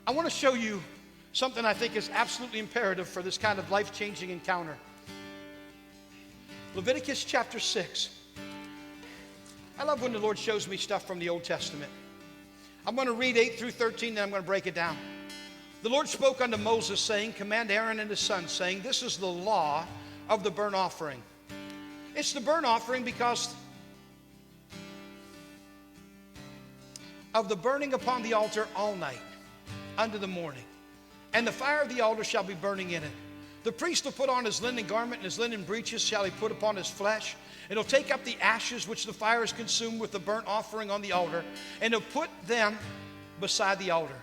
I want to show you something I think is absolutely imperative for this kind of life-changing encounter. Leviticus chapter 6. I love when the Lord shows me stuff from the Old Testament. I'm going to read 8 through 13, then I'm going to break it down. The Lord spoke unto Moses, saying, Command Aaron and his sons, saying, This is the law of the burnt offering. It's the burnt offering because of the burning upon the altar all night unto the morning. And the fire of the altar shall be burning in it. The priest will put on his linen garment, and his linen breeches shall he put upon his flesh. And he'll take up the ashes which the fire has consumed with the burnt offering on the altar, and he'll put them beside the altar.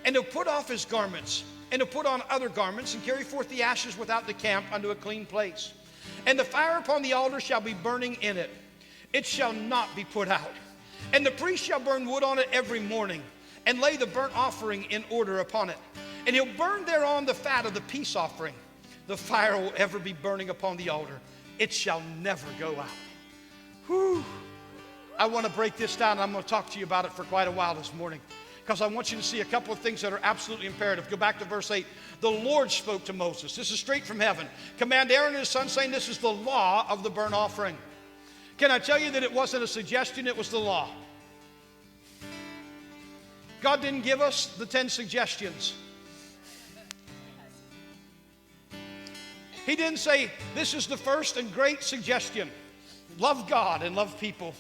And he'll put off his garments, and he'll put on other garments, and carry forth the ashes without the camp unto a clean place. And the fire upon the altar shall be burning in it. It shall not be put out. And the priest shall burn wood on it every morning, and lay the burnt offering in order upon it. And he'll burn thereon the fat of the peace offering. The fire will ever be burning upon the altar. It shall never go out. Whew. I want to break this down, and I'm going to talk to you about it for quite a while this morning, because I want you to see a couple of things that are absolutely imperative. Go back to verse 8. The Lord spoke to Moses. This is straight from heaven. Command Aaron and his son, saying, This is the law of the burnt offering. Can I tell you that it wasn't a suggestion, it was the law. God didn't give us the 10 suggestions. He didn't say, this is the first and great suggestion. Love God and love people.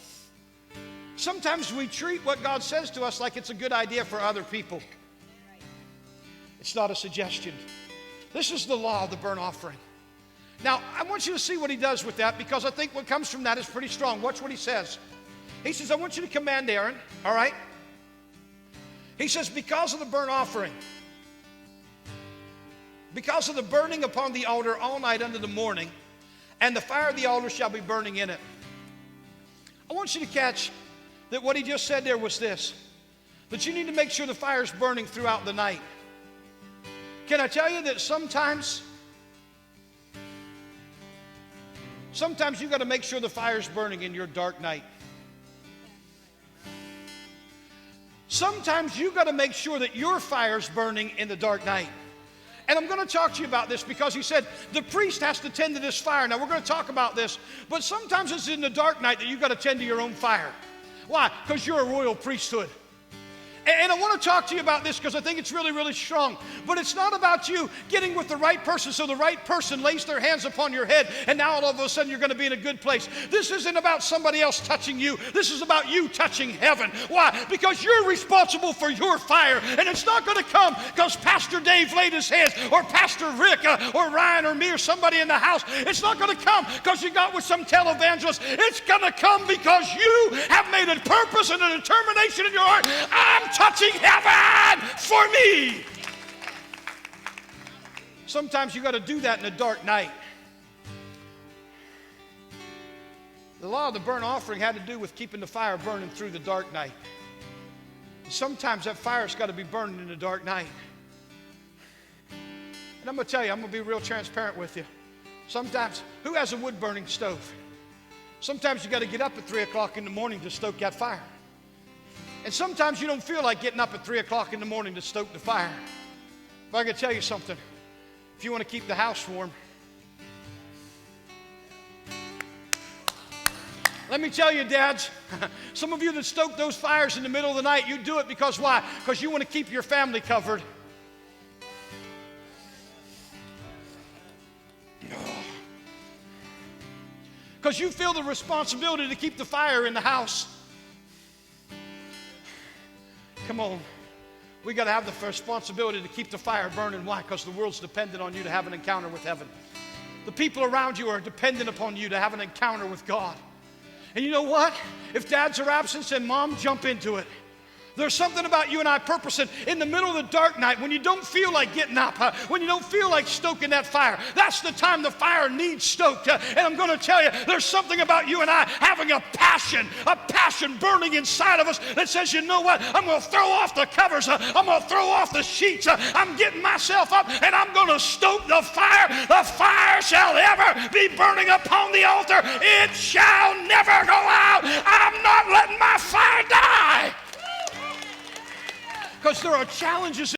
Sometimes we treat what God says to us like it's a good idea for other people. It's not a suggestion. This is the law of the burnt offering. Now, I want you to see what he does with that, because I think what comes from that is pretty strong. Watch what he says. He says, I want you to command Aaron, all right? He says, because of the burnt offering, because of the burning upon the altar all night unto the morning, and the fire of the altar shall be burning in it. I want you to catch that what he just said there was this, that you need to make sure the fire's burning throughout the night. Can I tell you that sometimes you got to make sure the fire's burning in your dark night. Sometimes you got to make sure that your fire's burning in the dark night. And I'm going to talk to you about this, because he said the priest has to tend to this fire. Now, we're going to talk about this, but sometimes it's in the dark night that you've got to tend to your own fire. Why? Because you're a royal priesthood. And I want to talk to you about this because I think it's really, really strong. But it's not about you getting with the right person so the right person lays their hands upon your head and now all of a sudden you're going to be in a good place. This isn't about somebody else touching you. This is about you touching heaven. Why? Because you're responsible for your fire. And it's not going to come because Pastor Dave laid his hands, or Pastor Rick or Ryan or me or somebody in the house. It's not going to come because you got with some televangelist. It's going to come because you have made a purpose and a determination in your heart. I'm touching heaven for me. Sometimes you got to do that in a dark night. The law of the burnt offering had to do with keeping the fire burning through the dark night. Sometimes that fire's got to be burning in the dark night. And I'm going to tell you, I'm going to be real transparent with you. Sometimes, who has a wood burning stove? Sometimes you got to get up at 3 o'clock in the morning to stoke that fire. And sometimes you don't feel like getting up at 3 o'clock in the morning to stoke the fire. But I can tell you something. If you want to keep the house warm, let me tell you, dads, some of you that stoke those fires in the middle of the night, you do it because why? Because you want to keep your family covered. Because you feel the responsibility to keep the fire in the house. Come on. We got to have the responsibility to keep the fire burning. Why? Because the world's dependent on you to have an encounter with heaven. The people around you are dependent upon you to have an encounter with God. And you know what? If dads are absent, then mom, jump into it. There's something about you and I purposing in the middle of the dark night when you don't feel like getting up, when you don't feel like stoking that fire. That's the time the fire needs stoked. And I'm going to tell you, there's something about you and I having a passion burning inside of us that says, you know what? I'm going to throw off the covers. I'm going to throw off the sheets. I'm getting myself up and I'm going to stoke the fire. The fire shall ever be burning upon the altar. It shall never go out. I'm not letting my fire die. Because there are challenges